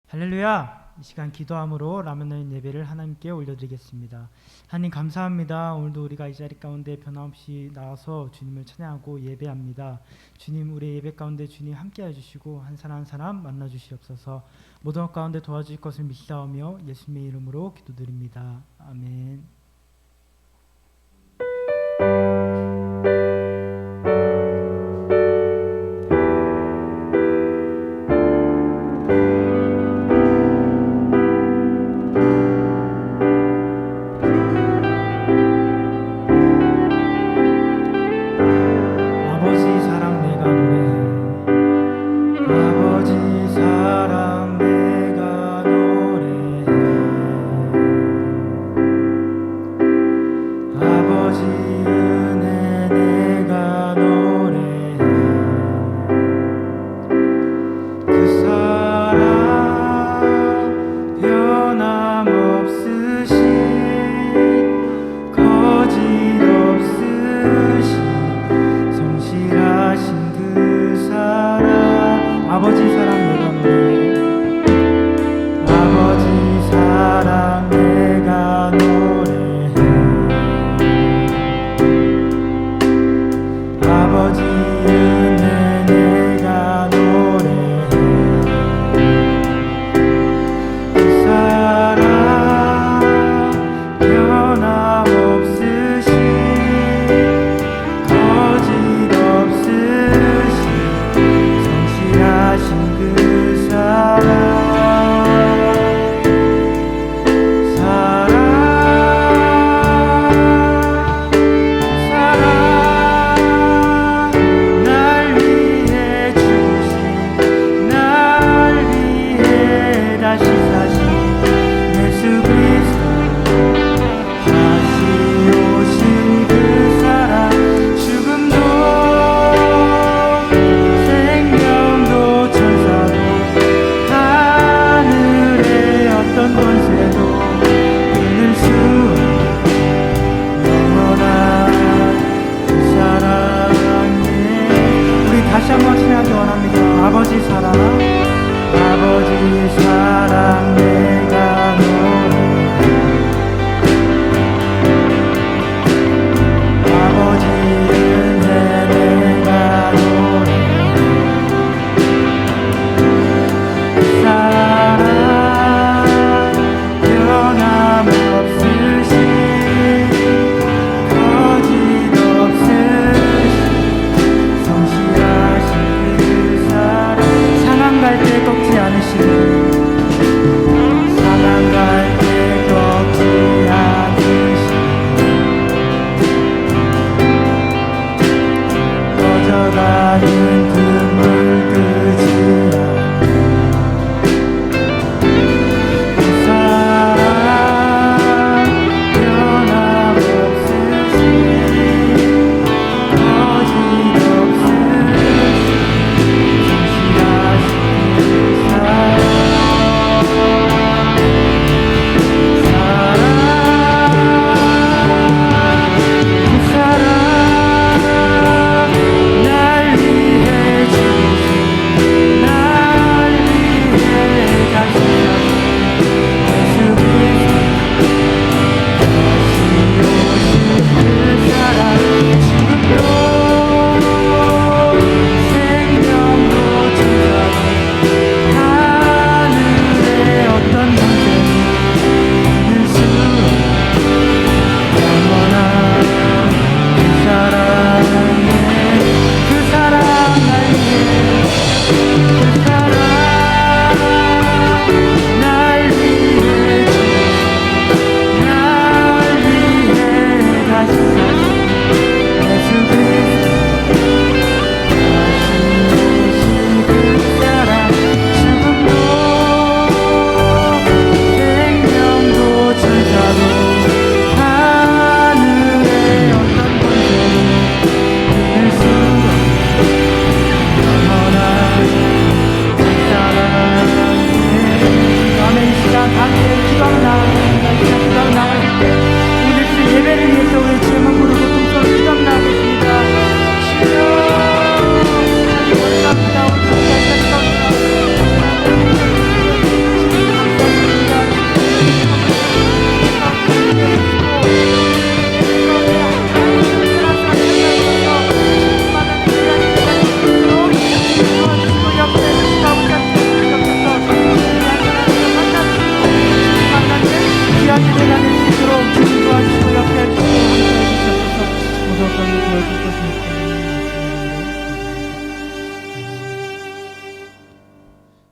할렐루야! 이 시간 기도함으로 라면 예배를 하나님께 올려드리겠습니다. 하나님 감사합니다. 오늘도 우리가 이 자리 가운데 변함없이 나와서 주님을 찬양하고 예배합니다. 주님, 우리 예배 가운데 주님 함께해 주시고 한 사람 한 사람 만나 주시옵소서. 모든 것 가운데 도와주실 것을 믿사오며 예수님의 이름으로 기도드립니다. 아멘.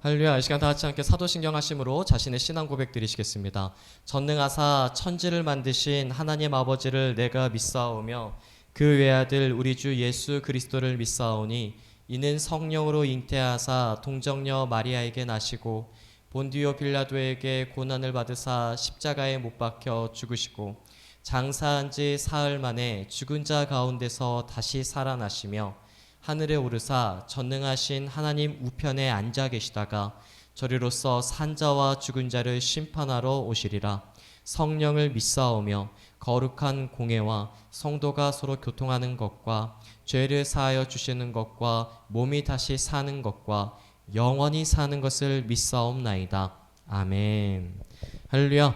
할렐루야. 이 시간 다 같이 함께 사도신경 하심으로 자신의 신앙 고백 드리시겠습니다. 전능하사 천지를 만드신 하나님 아버지를 내가 믿사오며 그 외아들 우리 주 예수 그리스도를 믿사오니 이는 성령으로 잉태하사 동정녀 마리아에게 나시고 본디오 빌라도에게 고난을 받으사 십자가에 못 박혀 죽으시고 장사한 지 사흘 만에 죽은 자 가운데서 다시 살아나시며 하늘에 오르사 전능하신 하나님 우편에 앉아 계시다가 저리로서 산자와 죽은 자를 심판하러 오시리라. 성령을 믿사오며 거룩한 공회와 성도가 서로 교통하는 것과 죄를 사하여 주시는 것과 몸이 다시 사는 것과 영원히 사는 것을 믿사옵나이다. 아멘. 할렐루야.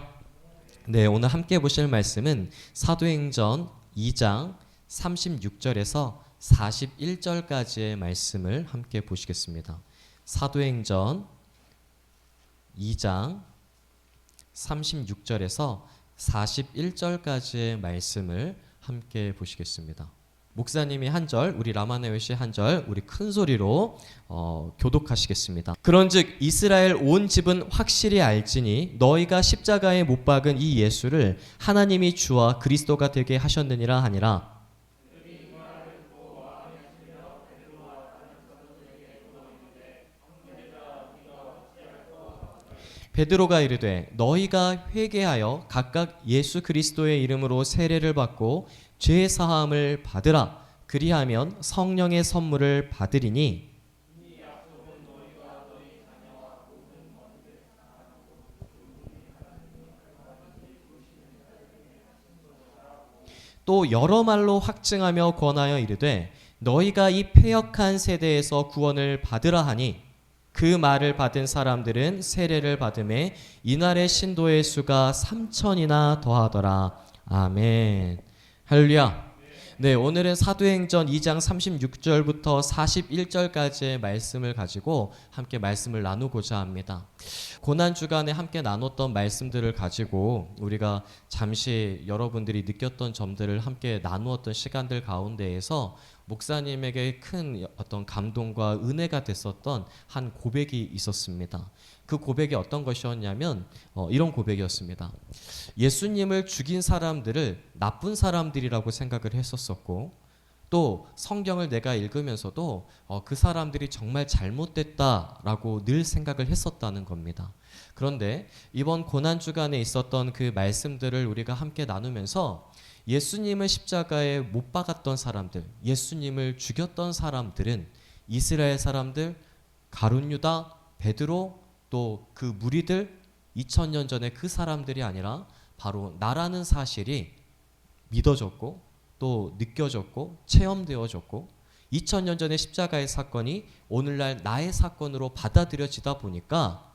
네, 오늘 함께 보실 말씀은 사도행전 2장 36절에서 41절까지의 말씀을 함께 보시겠습니다. 사도행전 2장 36절에서 41절까지의 말씀을 함께 보시겠습니다. 목사님이 한 절, 우리 라마네오 씨 한 절, 우리 큰 소리로 교독하시겠습니다. 그런즉 이스라엘 온 집은 확실히 알지니 너희가 십자가에 못 박은 이 예수를 하나님이 주와 그리스도가 되게 하셨느니라 하니라. 베드로가 이르되 너희가 회개하여 각각 예수 그리스도의 이름으로 세례를 받고 죄 사함을 받으라. 그리하면 성령의 선물을 받으리니 또 여러 말로 확증하며 권하여 이르되 너희가 이 패역한 세대에서 구원을 받으라 하니 그 말을 받은 사람들은 세례를 받음에 이날의 신도의 수가 3천이나 더하더라. 아멘. 할렐루야. 네, 오늘은 사도행전 2장 36절부터 41절까지의 말씀을 가지고 함께 말씀을 나누고자 합니다. 고난 주간에 함께 나눴던 말씀들을 가지고 우리가 잠시 여러분들이 느꼈던 점들을 함께 나누었던 시간들 가운데에서 목사님에게 큰 어떤 감동과 은혜가 됐었던 한 고백이 있었습니다. 그 고백이 어떤 것이었냐면 이런 고백이었습니다. 예수님을 죽인 사람들을 나쁜 사람들이라고 생각을 했었었고 또 성경을 내가 읽으면서도 그 사람들이 정말 잘못됐다라고 늘 생각을 했었다는 겁니다. 그런데 이번 고난주간에 있었던 그 말씀들을 우리가 함께 나누면서 예수님을 십자가에 못 박았던 사람들, 예수님을 죽였던 사람들은 이스라엘 사람들, 가룟 유다, 베드로 또 그 무리들 2000년 전에 그 사람들이 아니라 바로 나라는 사실이 믿어졌고 또 느껴졌고 체험되어졌고 2000년 전의 십자가의 사건이 오늘날 나의 사건으로 받아들여지다 보니까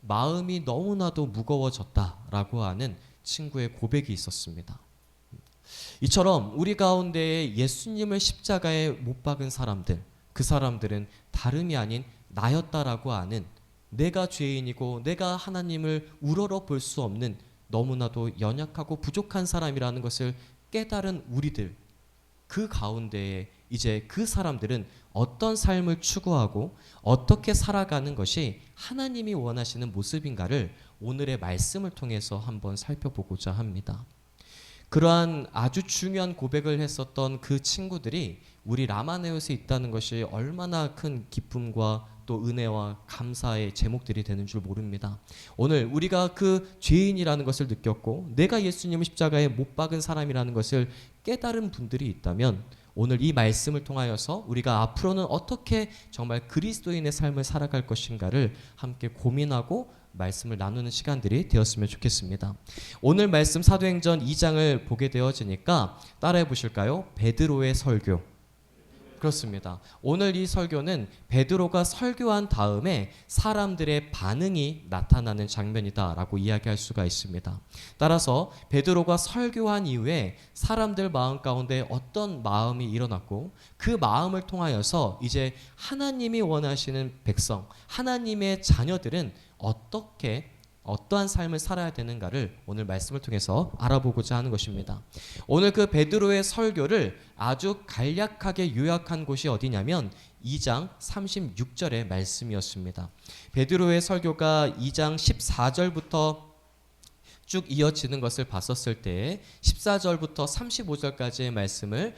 마음이 너무나도 무거워졌다라고 하는 친구의 고백이 있었습니다. 이처럼 우리 가운데에 예수님을 십자가에 못 박은 사람들, 그 사람들은 다름이 아닌 나였다라고 아는 내가 죄인이고 내가 하나님을 우러러 볼 수 없는 너무나도 연약하고 부족한 사람이라는 것을 깨달은 우리들, 그 가운데에 이제 그 사람들은 어떤 삶을 추구하고 어떻게 살아가는 것이 하나님이 원하시는 모습인가를 오늘의 말씀을 통해서 한번 살펴보고자 합니다. 그러한 아주 중요한 고백을 했었던 그 친구들이 우리 라마네오스에 있다는 것이 얼마나 큰 기쁨과 또 은혜와 감사의 제목들이 되는 줄 모릅니다. 오늘 우리가 그 죄인이라는 것을 느꼈고 내가 예수님을 십자가에 못 박은 사람이라는 것을 깨달은 분들이 있다면 오늘 이 말씀을 통하여서 우리가 앞으로는 어떻게 정말 그리스도인의 삶을 살아갈 것인가를 함께 고민하고 말씀을 나누는 시간들이 되었으면 좋겠습니다. 오늘 말씀 사도행전 2장을 보게 되어지니까 따라해 보실까요? 베드로의 설교. 그렇습니다. 오늘 이 설교는 베드로가 설교한 다음에 사람들의 반응이 나타나는 장면이다라고 이야기할 수가 있습니다. 따라서 베드로가 설교한 이후에 사람들 마음 가운데 어떤 마음이 일어났고 그 마음을 통하여서 이제 하나님이 원하시는 백성, 하나님의 자녀들은 어떠한 삶을 살아야 되는가를 오늘 말씀을 통해서 알아보고자 하는 것입니다. 오늘 그 베드로의 설교를 아주 간략하게 요약한 곳이 어디냐면 2장 36절의 말씀이었습니다. 베드로의 설교가 2장 14절부터 쭉 이어지는 것을 봤었을 때 14절부터 35절까지의 말씀을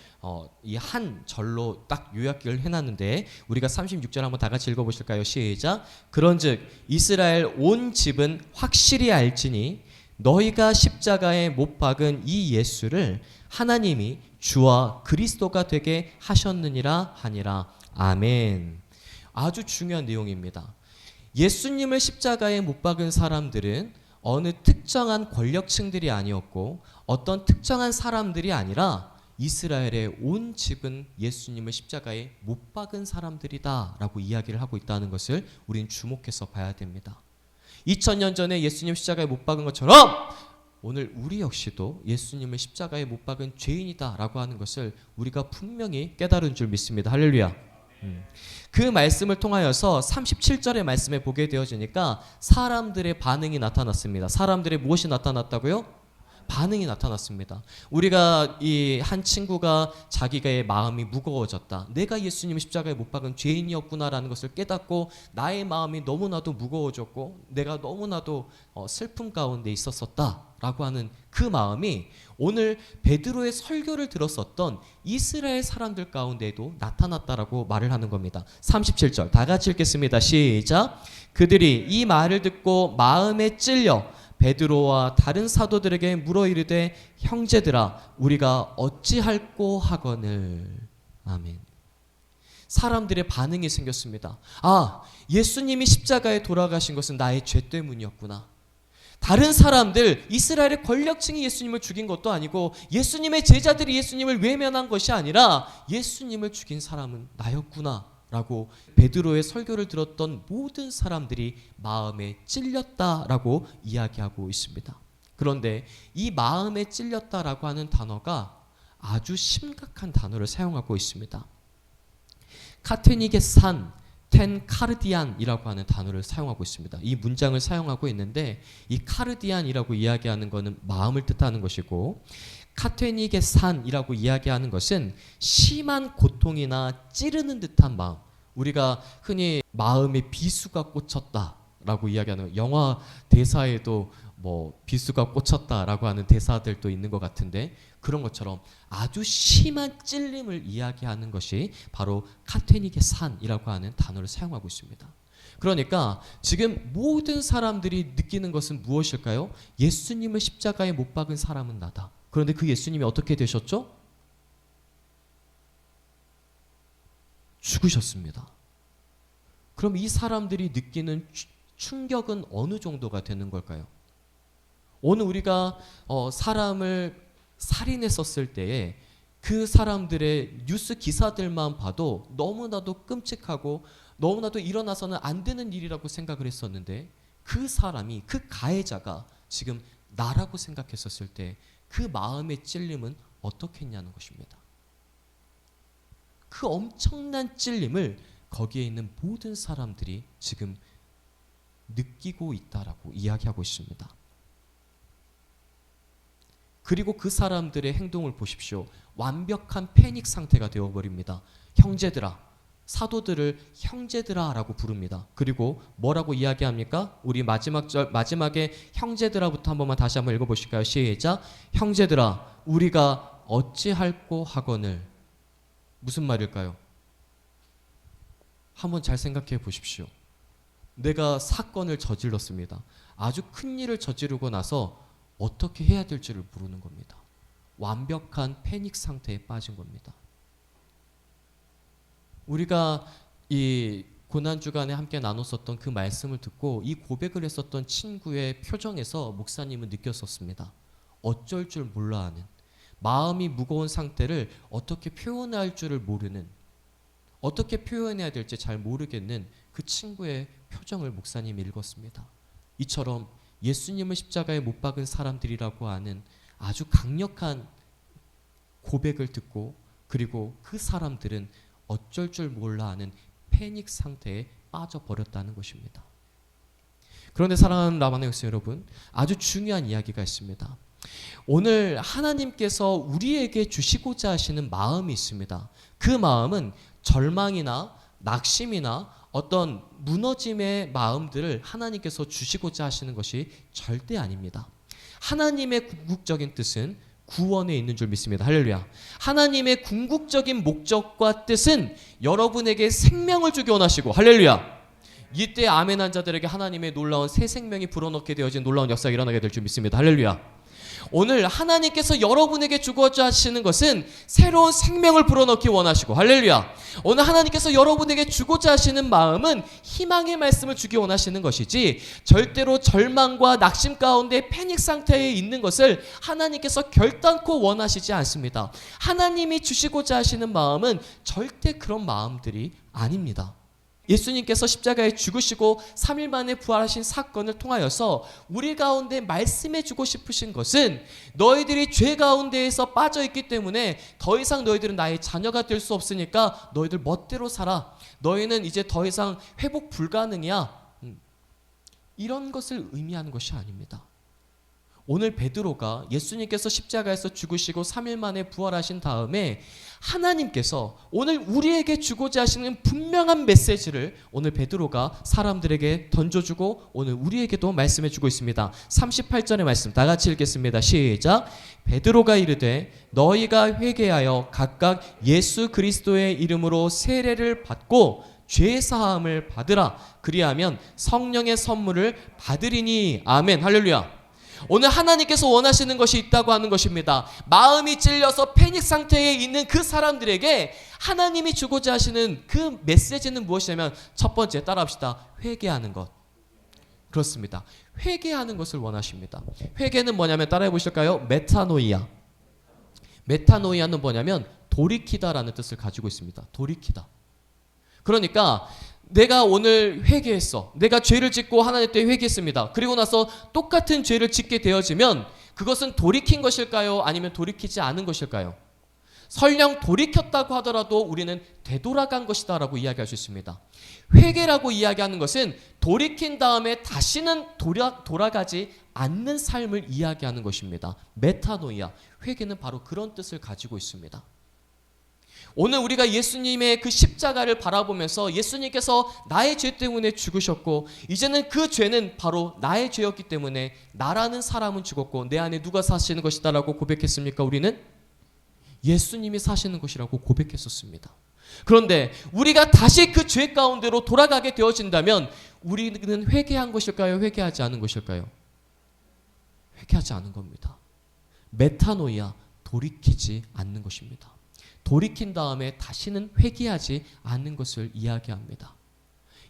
이 한 절로 딱 요약을 해놨는데 우리가 36절 한번 다 같이 읽어보실까요? 시작. 그런즉 이스라엘 온 집은 확실히 알지니 너희가 십자가에 못 박은 이 예수를 하나님이 주와 그리스도가 되게 하셨느니라 하니라. 아멘. 아주 중요한 내용입니다. 예수님을 십자가에 못 박은 사람들은 어느 특정한 권력층들이 아니었고 어떤 특정한 사람들이 아니라 이스라엘의 온 집은 예수님을 십자가에 못 박은 사람들이다 라고 이야기를 하고 있다는 것을 우린 주목해서 봐야 됩니다. 2000년 전에 예수님 십자가에 못 박은 것처럼 오늘 우리 역시도 예수님을 십자가에 못 박은 죄인이다 라고 하는 것을 우리가 분명히 깨달은 줄 믿습니다. 할렐루야. 그 말씀을 통하여서 37절의 말씀에 보게 되어지니까 사람들의 반응이 나타났습니다. 사람들의 무엇이 나타났다고요? 반응이 나타났습니다. 우리가 이 한 친구가 자기의 마음이 무거워졌다. 내가 예수님을 십자가에 못 박은 죄인이었구나라는 것을 깨닫고 나의 마음이 너무나도 무거워졌고 내가 너무나도 슬픔 가운데 있었었다라고 하는 그 마음이 오늘 베드로의 설교를 들었었던 이스라엘 사람들 가운데에도 나타났다라고 말을 하는 겁니다. 37절 다 같이 읽겠습니다. 시작. 그들이 이 말을 듣고 마음에 찔려 베드로와 다른 사도들에게 물어 이르되 형제들아 우리가 어찌할꼬 하거늘. 아멘. 사람들의 반응이 생겼습니다. 아, 예수님이 십자가에 돌아가신 것은 나의 죄 때문이었구나. 다른 사람들, 이스라엘의 권력층이 예수님을 죽인 것도 아니고 예수님의 제자들이 예수님을 외면한 것이 아니라 예수님을 죽인 사람은 나였구나 라고 베드로의 설교를 들었던 모든 사람들이 마음에 찔렸다라고 이야기하고 있습니다. 그런데 이 마음에 찔렸다라고 하는 단어가 아주 심각한 단어를 사용하고 있습니다. 카테닉의 산 텐 카르디안이라고 하는 단어를 사용하고 있습니다. 이 문장을 사용하고 있는데 이 카르디안이라고 이야기하는 것은 마음을 뜻하는 것이고 카테닉의 산이라고 이야기하는 것은 심한 고통이나 찌르는 듯한 마음. 우리가 흔히 마음에 비수가 꽂혔다라고 이야기하는 것. 영화 대사에도 뭐 비수가 꽂혔다라고 하는 대사들도 있는 것 같은데 그런 것처럼 아주 심한 찔림을 이야기하는 것이 바로 카테닉의 산이라고 하는 단어를 사용하고 있습니다. 그러니까 지금 모든 사람들이 느끼는 것은 무엇일까요? 예수님을 십자가에 못 박은 사람은 나다. 그런데 그 예수님이 어떻게 되셨죠? 죽으셨습니다. 그럼 이 사람들이 느끼는 충격은 어느 정도가 되는 걸까요? 오늘 우리가 사람을 살인했었을 때에 그 사람들의 뉴스 기사들만 봐도 너무나도 끔찍하고 너무나도 일어나서는 안 되는 일이라고 생각을 했었는데 그 사람이 그 가해자가 지금 나라고 생각했었을 때 그 마음의 찔림은 어떻게 했냐는 것입니다. 그 엄청난 찔림을 거기에 있는 모든 사람들이 지금 느끼고 있다라고 이야기하고 있습니다. 그리고 그 사람들의 행동을 보십시오. 완벽한 패닉 상태가 되어버립니다. 형제들아, 사도들을 형제들아 라고 부릅니다. 그리고 뭐라고 이야기합니까? 우리 마지막에 형제들아부터 한 번만 다시 한번 읽어보실까요? 시작. 형제들아 우리가 어찌할꼬 하거늘. 무슨 말일까요? 한번 잘 생각해 보십시오. 내가 사건을 저질렀습니다. 아주 큰 일을 저지르고 나서 어떻게 해야 될지를 모르는 겁니다. 완벽한 패닉 상태에 빠진 겁니다. 우리가 이 고난주간에 함께 나눴었던 그 말씀을 듣고 이 고백을 했었던 친구의 표정에서 목사님은 느꼈었습니다. 어쩔 줄 몰라 하는, 마음이 무거운 상태를 어떻게 표현할 줄을 모르는, 어떻게 표현해야 될지 잘 모르겠는 그 친구의 표정을 목사님이 읽었습니다. 이처럼 예수님을 십자가에 못 박은 사람들이라고 하는 아주 강력한 고백을 듣고 그리고 그 사람들은 어쩔 줄 몰라 하는 패닉 상태에 빠져버렸다는 것입니다. 그런데 사랑하는 라마네 역사 여러분, 아주 중요한 이야기가 있습니다. 오늘 하나님께서 우리에게 주시고자 하시는 마음이 있습니다. 그 마음은 절망이나 낙심이나 어떤 무너짐의 마음들을 하나님께서 주시고자 하시는 것이 절대 아닙니다. 하나님의 궁극적인 뜻은 구원에 있는 줄 믿습니다. 할렐루야. 하나님의 궁극적인 목적과 뜻은 여러분에게 생명을 주기 원하시고, 할렐루야. 이때 아멘한 자들에게 하나님의 놀라운 새 생명이 불어넣게 되어진 놀라운 역사가 일어나게 될 줄 믿습니다. 할렐루야. 오늘 하나님께서 여러분에게 주고자 하시는 것은 새로운 생명을 불어넣기 원하시고, 할렐루야. 오늘 하나님께서 여러분에게 주고자 하시는 마음은 희망의 말씀을 주기 원하시는 것이지, 절대로 절망과 낙심 가운데 패닉 상태에 있는 것을 하나님께서 결단코 원하시지 않습니다. 하나님이 주시고자 하시는 마음은 절대 그런 마음들이 아닙니다. 예수님께서 십자가에 죽으시고 3일 만에 부활하신 사건을 통하여서 우리 가운데 말씀해 주고 싶으신 것은, 너희들이 죄 가운데에서 빠져 있기 때문에 더 이상 너희들은 나의 자녀가 될 수 없으니까 너희들 멋대로 살아. 너희는 이제 더 이상 회복 불가능이야. 이런 것을 의미하는 것이 아닙니다. 오늘 베드로가 예수님께서 십자가에서 죽으시고 3일 만에 부활하신 다음에 하나님께서 오늘 우리에게 주고자 하시는 분명한 메시지를 오늘 베드로가 사람들에게 던져주고 오늘 우리에게도 말씀해주고 있습니다. 38절의 말씀 다 같이 읽겠습니다. 시작. 베드로가 이르되 너희가 회개하여 각각 예수 그리스도의 이름으로 세례를 받고 죄 사함을 받으라. 그리하면 성령의 선물을 받으리니. 아멘. 할렐루야. 오늘 하나님께서 원하시는 것이 있다고 하는 것입니다. 마음이 찔려서 패닉 상태에 있는 그 사람들에게 하나님이 주고자 하시는 그 메시지는 무엇이냐면, 첫 번째 따라합시다. 회개하는 것. 그렇습니다. 회개하는 것을 원하십니다. 회개는 뭐냐면 따라해 보실까요? 메타노이아. 메타노이아는 뭐냐면 돌이키다라는 뜻을 가지고 있습니다. 돌이키다. 그러니까 내가 오늘 회개했어. 내가 죄를 짓고 하나님 때 회개했습니다. 그리고 나서 똑같은 죄를 짓게 되어지면 그것은 돌이킨 것일까요? 아니면 돌이키지 않은 것일까요? 설령 돌이켰다고 하더라도 우리는 되돌아간 것이다 라고 이야기할 수 있습니다. 회개라고 이야기하는 것은 돌이킨 다음에 다시는 돌아가지 않는 삶을 이야기하는 것입니다. 메타노이아. 회개는 바로 그런 뜻을 가지고 있습니다. 오늘 우리가 예수님의 그 십자가를 바라보면서 예수님께서 나의 죄 때문에 죽으셨고 이제는 그 죄는 바로 나의 죄였기 때문에 나라는 사람은 죽었고 내 안에 누가 사시는 것이다 라고 고백했습니까? 우리는 예수님이 사시는 것이라고 고백했었습니다. 그런데 우리가 다시 그 죄 가운데로 돌아가게 되어진다면 우리는 회개한 것일까요? 회개하지 않은 것일까요? 회개하지 않은 겁니다. 메타노이아, 돌이키지 않는 것입니다. 돌이킨 다음에 다시는 회개하지 않는 것을 이야기합니다.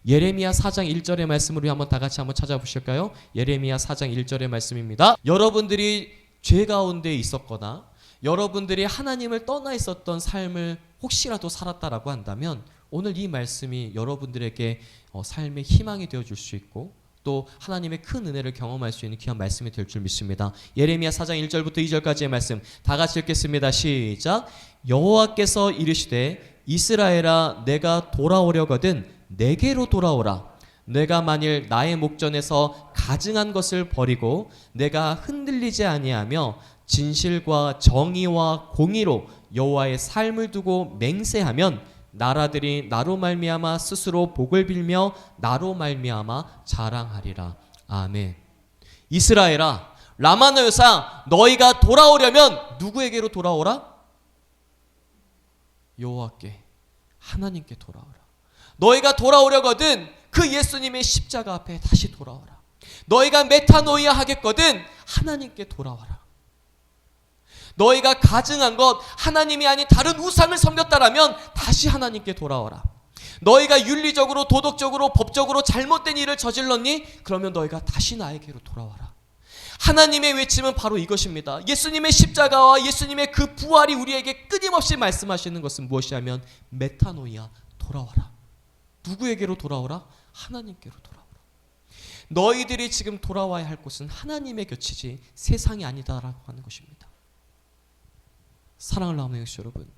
예레미야 4장 1절의 말씀을 우리 한번 다 같이 한번 찾아보실까요? 예레미야 4장 1절의 말씀입니다. 여러분들이 죄 가운데 있었거나 여러분들이 하나님을 떠나 있었던 삶을 혹시라도 살았다라고 한다면 오늘 이 말씀이 여러분들에게 삶의 희망이 되어줄 수 있고 또 하나님의 큰 은혜를 경험할 수 있는 귀한 말씀이 될 줄 믿습니다. 예레미야 4장 1절부터 2절까지의 말씀 다 같이 읽겠습니다. 시작. 여호와께서 이르시되 이스라엘아 내가 돌아오려거든 내게로 돌아오라. 내가 만일 나의 목전에서 가증한 것을 버리고 내가 흔들리지 아니하며 진실과 정의와 공의로 여호와의 삶을 두고 맹세하면 나라들이 나로 말미암아 스스로 복을 빌며 나로 말미암아 자랑하리라. 아멘. 이스라엘아 라마노 여상 너희가 돌아오려면 누구에게로 돌아오라? 여호와께 하나님께 돌아오라. 너희가 돌아오려거든 그 예수님의 십자가 앞에 다시 돌아오라. 너희가 메타노이아 하겠거든 하나님께 돌아와라. 너희가 가증한 것 하나님이 아닌 다른 우상을 섬겼다라면 다시 하나님께 돌아와라. 너희가 윤리적으로 도덕적으로 법적으로 잘못된 일을 저질렀니? 그러면 너희가 다시 나에게로 돌아와라. 하나님의 외침은 바로 이것입니다. 예수님의 십자가와 예수님의 그 부활이 우리에게 끊임없이 말씀하시는 것은 무엇이냐면 메타노이아, 돌아와라. 누구에게로 돌아오라? 하나님께로 돌아오라. 너희들이 지금 돌아와야 할 곳은 하나님의 곁이지 세상이 아니다라고 하는 것입니다. 사랑하는 남은 여러분,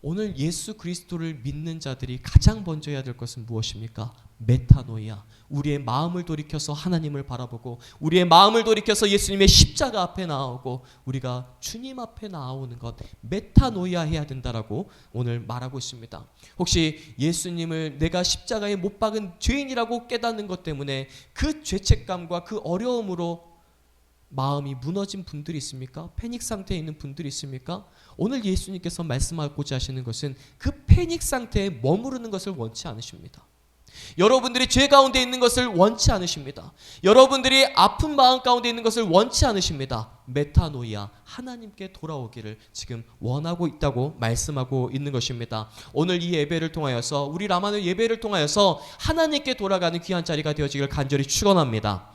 오늘 예수 그리스도를 믿는 자들이 가장 먼저 해야 될 것은 무엇입니까? 메타노이아. 우리의 마음을 돌이켜서 하나님을 바라보고 우리의 마음을 돌이켜서 예수님의 십자가 앞에 나오고 우리가 주님 앞에 나오는 것, 메타노이아 해야 된다라고 오늘 말하고 있습니다. 혹시 예수님을 내가 십자가에 못 박은 죄인이라고 깨닫는 것 때문에 그 죄책감과 그 어려움으로 마음이 무너진 분들이 있습니까? 패닉 상태에 있는 분들이 있습니까? 오늘 예수님께서 말씀하고자 하시는 것은 그 패닉 상태에 머무르는 것을 원치 않으십니다. 여러분들이 죄 가운데 있는 것을 원치 않으십니다. 여러분들이 아픈 마음 가운데 있는 것을 원치 않으십니다. 메타노이아, 하나님께 돌아오기를 지금 원하고 있다고 말씀하고 있는 것입니다. 오늘 이 예배를 통하여서, 우리 라마는 예배를 통하여서 하나님께 돌아가는 귀한 자리가 되어지기를 간절히 축원합니다.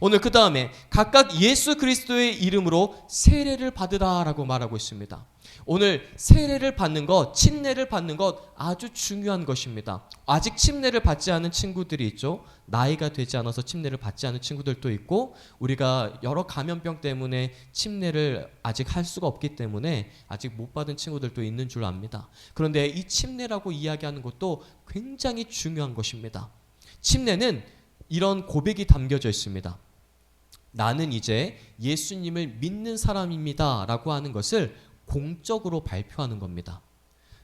오늘 그 다음에 각각 예수 그리스도의 이름으로 세례를 받으라라고 말하고 있습니다. 오늘 세례를 받는 것, 침례를 받는 것 아주 중요한 것입니다. 아직 침례를 받지 않은 친구들이 있죠. 나이가 되지 않아서 침례를 받지 않은 친구들도 있고, 우리가 여러 감염병 때문에 침례를 아직 할 수가 없기 때문에 아직 못 받은 친구들도 있는 줄 압니다. 그런데 이 침례라고 이야기하는 것도 굉장히 중요한 것입니다. 침례는 이런 고백이 담겨져 있습니다. 나는 이제 예수님을 믿는 사람입니다 라고 하는 것을 공적으로 발표하는 겁니다.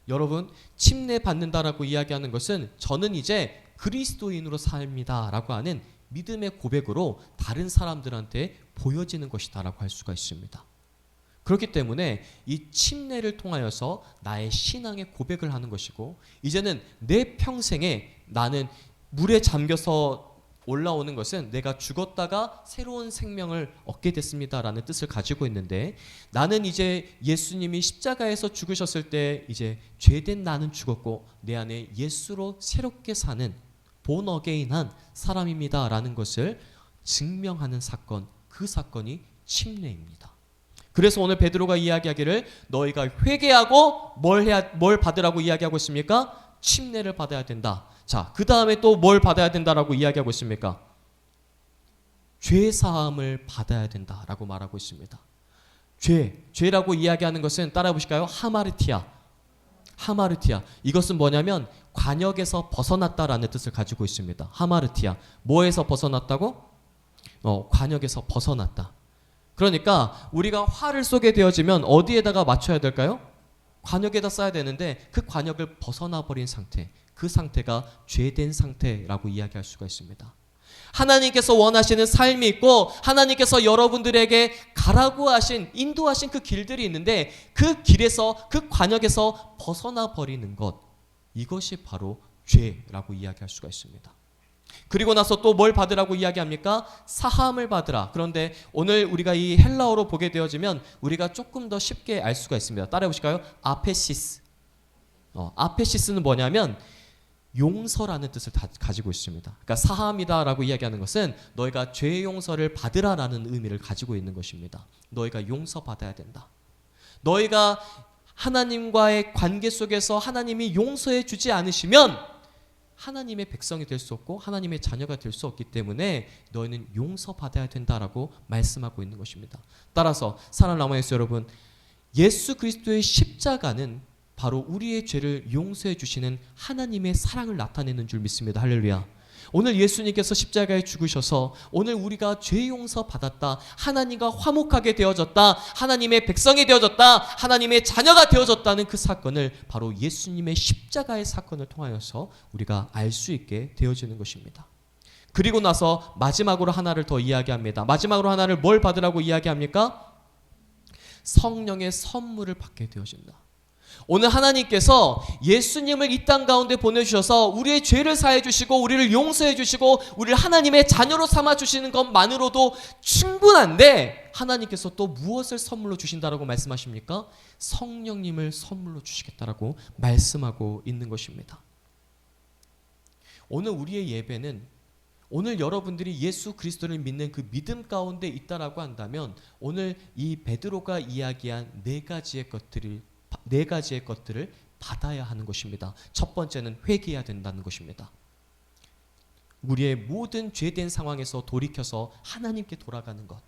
여러분, 침례 받는다라고 이야기하는 것은 저는 이제 그리스도인으로 삽니다 라고 하는 믿음의 고백으로 다른 사람들한테 보여지는 것이다 라고 할 수가 있습니다. 그렇기 때문에 이 침례를 통하여서 나의 신앙의 고백을 하는 것이고, 이제는 내 평생에 나는 물에 잠겨서 올라오는 것은 내가 죽었다가 새로운 생명을 얻게 됐습니다라는 뜻을 가지고 있는데, 나는 이제 예수님이 십자가에서 죽으셨을 때 이제 죄된 나는 죽었고 내 안에 예수로 새롭게 사는 본 어게인한 사람입니다라는 것을 증명하는 사건, 그 사건이 침례입니다. 그래서 오늘 베드로가 이야기하기를 너희가 회개하고 뭘 받으라고 이야기하고 있습니까? 침례를 받아야 된다. 자, 그 다음에 또 뭘 받아야 된다라고 이야기하고 있습니까? 죄 사함을 받아야 된다라고 말하고 있습니다. 죄라고 이야기하는 것은 따라해 보실까요? 하마르티아. 이것은 뭐냐면 관역에서 벗어났다라는 뜻을 가지고 있습니다. 하마르티아. 뭐에서 벗어났다고? 관역에서 벗어났다. 그러니까 우리가 화를 쏘게 되어지면 어디에다가 맞춰야 될까요? 관역에다 써야 되는데 그 관역을 벗어나 버린 상태, 그 상태가 죄된 상태라고 이야기할 수가 있습니다. 하나님께서 원하시는 삶이 있고 하나님께서 여러분들에게 가라고 하신, 인도하신 그 길들이 있는데 그 길에서, 그 관역에서 벗어나 버리는 것, 이것이 바로 죄라고 이야기할 수가 있습니다. 그리고 나서 또 뭘 받으라고 이야기합니까? 사함을 받으라. 그런데 오늘 우리가 이 헬라어로 보게 되어지면 우리가 조금 더 쉽게 알 수가 있습니다. 따라해 보실까요? 아페시스. 아페시스는 뭐냐면 용서라는 뜻을 가지고 있습니다. 그러니까 사함이다라고 이야기하는 것은 너희가 죄 용서를 받으라라는 의미를 가지고 있는 것입니다. 너희가 용서받아야 된다. 너희가 하나님과의 관계 속에서 하나님이 용서해 주지 않으시면 하나님의 백성이 될 수 없고 하나님의 자녀가 될 수 없기 때문에 너희는 용서받아야 된다라고 말씀하고 있는 것입니다. 따라서 사랑하는 라마예수 여러분, 예수 그리스도의 십자가는 바로 우리의 죄를 용서해 주시는 하나님의 사랑을 나타내는 줄 믿습니다. 할렐루야. 오늘 예수님께서 십자가에 죽으셔서 오늘 우리가 죄 용서 받았다, 하나님과 화목하게 되어졌다, 하나님의 백성이 되어졌다, 하나님의 자녀가 되어졌다는 그 사건을 바로 예수님의 십자가의 사건을 통하여서 우리가 알 수 있게 되어지는 것입니다. 그리고 나서 마지막으로 하나를 더 이야기합니다. 마지막으로 하나를 뭘 받으라고 이야기합니까? 성령의 선물을 받게 되어진다. 오늘 하나님께서 예수님을 이 땅 가운데 보내주셔서 우리의 죄를 사해 주시고 우리를 용서해 주시고 우리를 하나님의 자녀로 삼아 주시는 것만으로도 충분한데, 하나님께서 또 무엇을 선물로 주신다라고 말씀하십니까? 성령님을 선물로 주시겠다라고 말씀하고 있는 것입니다. 오늘 우리의 예배는, 오늘 여러분들이 예수 그리스도를 믿는 그 믿음 가운데 있다라고 한다면 오늘 이 베드로가 이야기한 네 가지의 것들을 받아야 하는 것입니다. 첫 번째는 회개해야 된다는 것입니다. 우리의 모든 죄된 상황에서 돌이켜서 하나님께 돌아가는 것.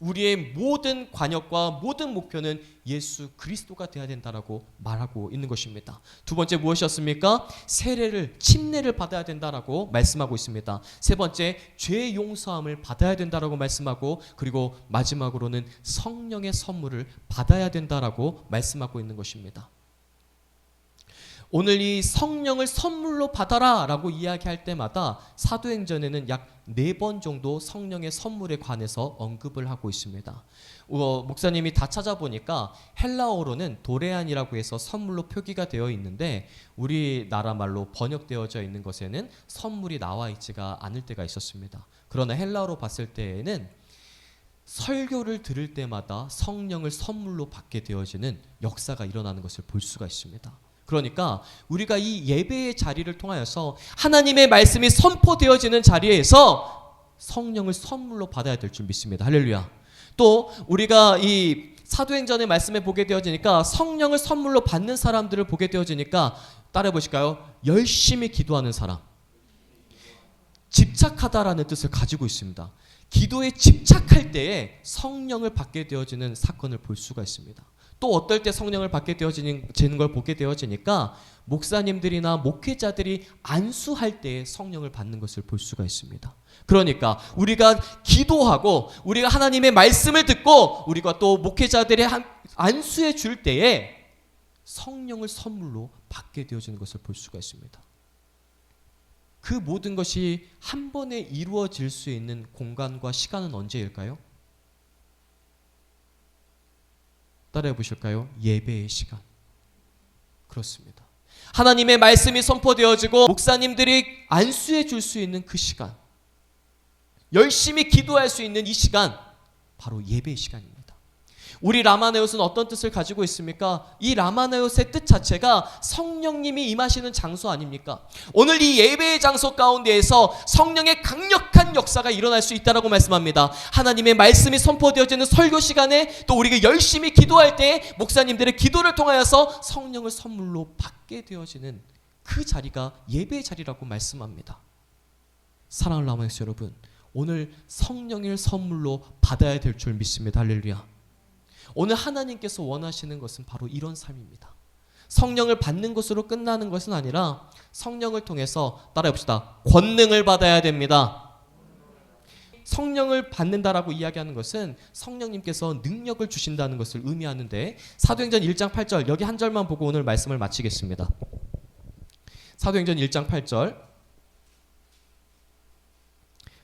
우리의 모든 관역과 모든 목표는 예수 그리스도가 되어야 된다라고 말하고 있는 것입니다. 두 번째 무엇이었습니까? 세례를, 침례를 받아야 된다라고 말씀하고 있습니다. 세 번째, 죄 용서함을 받아야 된다라고 말씀하고, 그리고 마지막으로는 성령의 선물을 받아야 된다라고 말씀하고 있는 것입니다. 오늘 이 성령을 선물로 받아라 라고 이야기할 때마다 사도행전에는 약 4번 정도 성령의 선물에 관해서 언급을 하고 있습니다. 목사님이 다 찾아보니까 헬라어로는 도레안이라고 해서 선물로 표기가 되어 있는데, 우리나라 말로 번역되어져 있는 것에는 선물이 나와 있지가 않을 때가 있었습니다. 그러나 헬라어로 봤을 때에는 설교를 들을 때마다 성령을 선물로 받게 되어지는 역사가 일어나는 것을 볼 수가 있습니다. 그러니까 우리가 이 예배의 자리를 통하여서 하나님의 말씀이 선포되어지는 자리에서 성령을 선물로 받아야 될 줄 믿습니다. 할렐루야. 또 우리가 이 사도행전의 말씀에 보게 되어지니까 성령을 선물로 받는 사람들을 보게 되어지니까 따라해 보실까요? 열심히 기도하는 사람, 집착하다라는 뜻을 가지고 있습니다. 기도에 집착할 때에 성령을 받게 되어지는 사건을 볼 수가 있습니다. 또 어떨 때 성령을 받게 되어지는 걸 보게 되어지니까 목사님들이나 목회자들이 안수할 때에 성령을 받는 것을 볼 수가 있습니다. 그러니까 우리가 기도하고 우리가 하나님의 말씀을 듣고 우리가 또 목회자들이 안수해 줄 때에 성령을 선물로 받게 되어지는 것을 볼 수가 있습니다. 그 모든 것이 한 번에 이루어질 수 있는 공간과 시간은 언제일까요? 따라해 보실까요? 예배의 시간. 그렇습니다. 하나님의 말씀이 선포되어지고 목사님들이 안수해 줄 수 있는 그 시간, 열심히 기도할 수 있는 이 시간, 바로 예배의 시간입니다. 우리 라마네옷은 어떤 뜻을 가지고 있습니까? 이 라마네옷의 뜻 자체가 성령님이 임하시는 장소 아닙니까? 오늘 이 예배의 장소 가운데에서 성령의 강력한 역사가 일어날 수 있다라고 말씀합니다. 하나님의 말씀이 선포되어지는 설교 시간에 또 우리가 열심히 기도할 때 목사님들의 기도를 통하여서 성령을 선물로 받게 되어지는 그 자리가 예배의 자리라고 말씀합니다. 사랑하는 라마네옷 여러분, 오늘 성령을 선물로 받아야 될 줄 믿습니다. 할렐루야. 오늘 하나님께서 원하시는 것은 바로 이런 삶입니다. 성령을 받는 것으로 끝나는 것은 아니라 성령을 통해서 따라해봅시다. 권능을 받아야 됩니다. 성령을 받는다라고 이야기하는 것은 성령님께서 능력을 주신다는 것을 의미하는데, 사도행전 1장 8절 여기 한 절만 보고 오늘 말씀을 마치겠습니다. 사도행전 1장 8절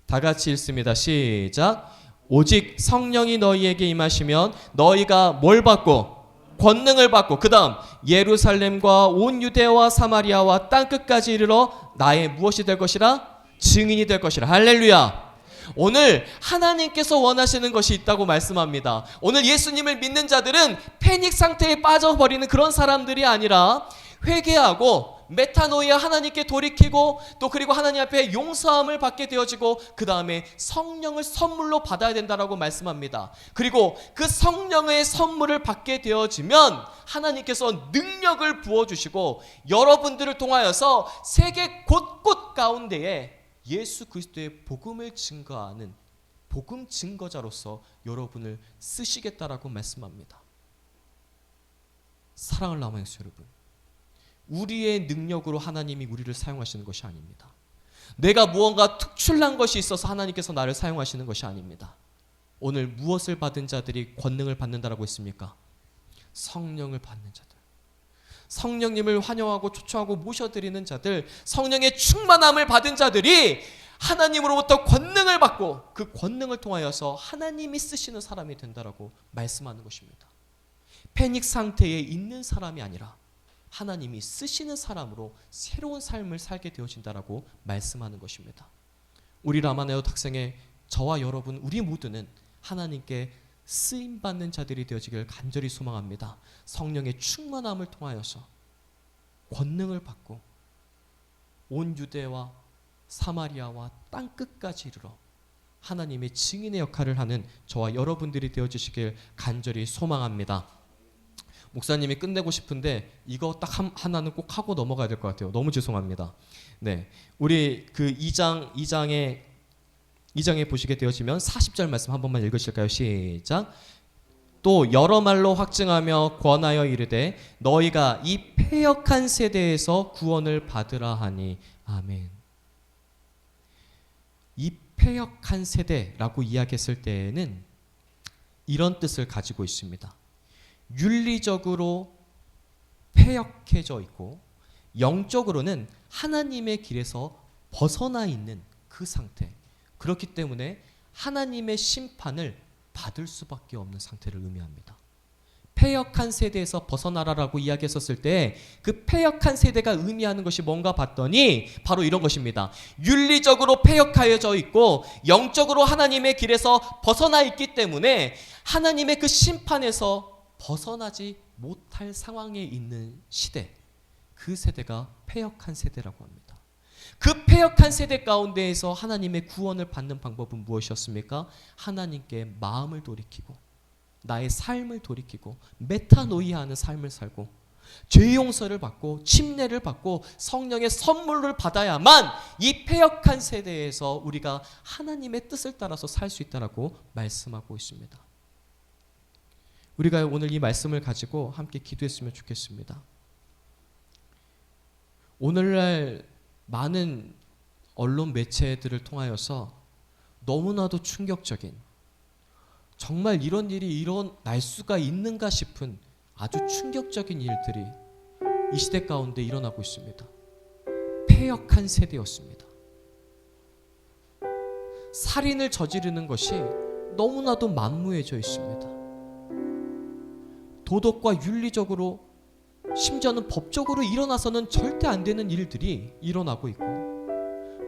다 같이 읽습니다. 시작. 오직 성령이 너희에게 임하시면 너희가 뭘 받고? 권능을 받고, 그 다음 예루살렘과 온 유대와 사마리아와 땅끝까지 이르러 나의 무엇이 될 것이라? 증인이 될 것이라. 할렐루야. 오늘 하나님께서 원하시는 것이 있다고 말씀합니다. 오늘 예수님을 믿는 자들은 패닉 상태에 빠져버리는 그런 사람들이 아니라 회개하고 메타노이아, 하나님께 돌이키고 또 그리고 하나님 앞에 용서함을 받게 되어지고 그 다음에 성령을 선물로 받아야 된다라고 말씀합니다. 그리고 그 성령의 선물을 받게 되어지면 하나님께서 능력을 부어주시고 여러분들을 통하여서 세계 곳곳 가운데에 예수 그리스도의 복음을 증거하는 복음 증거자로서 여러분을 쓰시겠다라고 말씀합니다. 사랑을 나누면서 여러분, 우리의 능력으로 하나님이 우리를 사용하시는 것이 아닙니다. 내가 무언가 특출난 것이 있어서 하나님께서 나를 사용하시는 것이 아닙니다. 오늘 무엇을 받은 자들이 권능을 받는다라고 했습니까? 성령을 받는 자들, 성령님을 환영하고 초청하고 모셔드리는 자들, 성령의 충만함을 받은 자들이 하나님으로부터 권능을 받고 그 권능을 통하여서 하나님이 쓰시는 사람이 된다라고 말씀하는 것입니다. 패닉 상태에 있는 사람이 아니라 하나님이 쓰시는 사람으로 새로운 삶을 살게 되어진다라고 말씀하는 것입니다. 우리 라마네옷 학생의 저와 여러분, 우리 모두는 하나님께 쓰임받는 자들이 되어지길 간절히 소망합니다. 성령의 충만함을 통하여서 권능을 받고 온 유대와 사마리아와 땅끝까지 이르러 하나님의 증인의 역할을 하는 저와 여러분들이 되어주시길 간절히 소망합니다. 목사님이 끝내고 싶은데 이거 딱 하나는 꼭 하고 넘어가야 될 것 같아요. 너무 죄송합니다. 네, 우리 그 2장의 2장에 보시게 되어지면 40절 말씀 한 번만 읽으실까요? 시작. 또 여러 말로 확증하며 권하여 이르되 너희가 이 패역한 세대에서 구원을 받으라 하니 아멘. 이 패역한 세대라고 이야기했을 때에는 이런 뜻을 가지고 있습니다. 윤리적으로 패역해져 있고 영적으로는 하나님의 길에서 벗어나 있는 그 상태. 그렇기 때문에 하나님의 심판을 받을 수밖에 없는 상태를 의미합니다. 패역한 세대에서 벗어나라라고 이야기했었을 때 그 패역한 세대가 의미하는 것이 뭔가 봤더니 바로 이런 것입니다. 윤리적으로 패역하여져 있고 영적으로 하나님의 길에서 벗어나 있기 때문에 하나님의 그 심판에서 벗어나지 못할 상황에 있는 시대, 그 세대가 패역한 세대라고 합니다. 그 패역한 세대 가운데에서 하나님의 구원을 받는 방법은 무엇이었습니까? 하나님께 마음을 돌이키고 나의 삶을 돌이키고 메타노이아하는 삶을 살고 죄 용서를 받고 침례를 받고 성령의 선물을 받아야만 이 패역한 세대에서 우리가 하나님의 뜻을 따라서 살 수 있다라고 말씀하고 있습니다. 우리가 오늘 이 말씀을 가지고 함께 기도했으면 좋겠습니다. 오늘날 많은 언론 매체들을 통하여서 너무나도 충격적인, 정말 이런 일이 일어날 수가 있는가 싶은 아주 충격적인 일들이 이 시대 가운데 일어나고 있습니다. 패역한 세대였습니다. 살인을 저지르는 것이 너무나도 만무해져 있습니다. 도덕과 윤리적으로 심지어는 법적으로 일어나서는 절대 안 되는 일들이 일어나고 있고,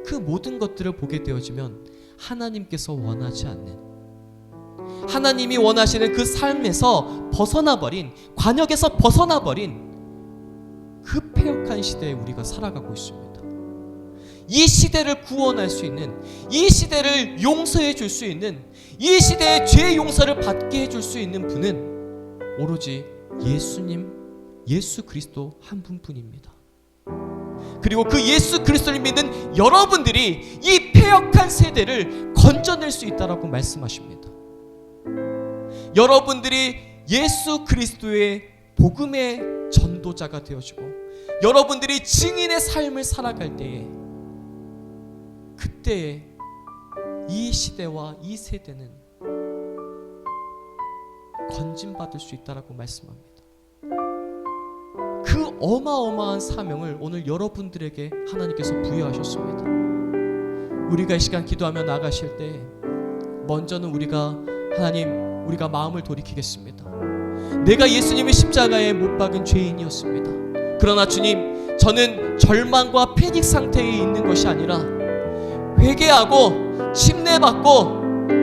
그 모든 것들을 보게 되어지면 하나님께서 원하지 않는, 하나님이 원하시는 그 삶에서 벗어나버린, 관역에서 벗어나버린 그 패역한 시대에 우리가 살아가고 있습니다. 이 시대를 구원할 수 있는, 이 시대를 용서해 줄 수 있는, 이 시대의 죄 용서를 받게 해줄 수 있는 분은 오로지 예수님, 예수 그리스도 한 분뿐입니다. 그리고 그 예수 그리스도를 믿는 여러분들이 이 패역한 세대를 건져낼 수 있다라고 말씀하십니다. 여러분들이 예수 그리스도의 복음의 전도자가 되어지고 여러분들이 증인의 삶을 살아갈 때에, 그때에 이 시대와 이 세대는 건진받을 수 있다라고 말씀합니다. 그 어마어마한 사명을 오늘 여러분들에게 하나님께서 부여하셨습니다. 우리가 이 시간 기도하며 나가실 때 먼저는 하나님, 우리가 마음을 돌이키겠습니다. 내가 예수님의 십자가에 못 박은 죄인이었습니다. 그러나 주님, 저는 절망과 패닉 상태에 있는 것이 아니라 회개하고 침례받고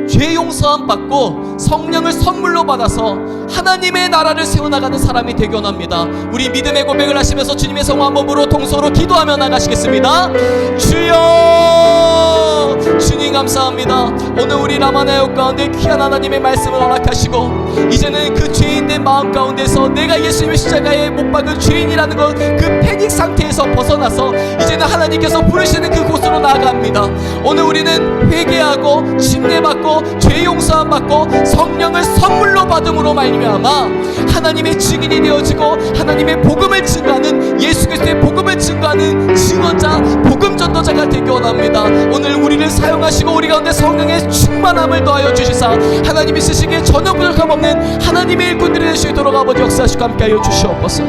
죄 용서함 받고 성령을 선물로 받아서 하나님의 나라를 세워나가는 사람이 되기 원합니다. 우리 믿음의 고백을 하시면서 주님의 성 한 몸으로 동서로 기도하며 나가시겠습니다. 주여, 주님 감사합니다. 오늘 우리 라마나역 가운데 귀한 하나님의 말씀을 허락하시고 이제는 그 죄인된 마음 가운데서 내가 예수님의 십자가에 못 박은 죄인이라는 것, 그 패닉 상태에서 벗어나서 이제는 하나님께서 부르시는 그곳으로 나아갑니다. 오늘 우리는 회개하고 침례받고 죄 용서함 받고 성령을 선물로 받음으로 말미암아 하나님의 증인이 되어지고 하나님의 복음을 증거하는, 예수 그리스도의 복음을 증거하는 증언자, 복음 전도자가 되기 원합니다. 오늘 우리를 사용하시고 우리 가운데 성령의 충만함을 더하여 주시사 하나님이 쓰시기에 전혀 부족함 없는 하나님의 일꾼들이 될 수 있도록 아버지 역사하시고 함께하여 주시옵소서.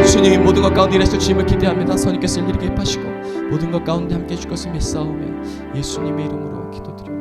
주님, 모든 것 가운데 일하실 주님을 기대합니다. 선님께서 일일이 하시고 모든 것 가운데 함께해 줄 것을 믿사오며 예수님의 이름으로 기도드립니다.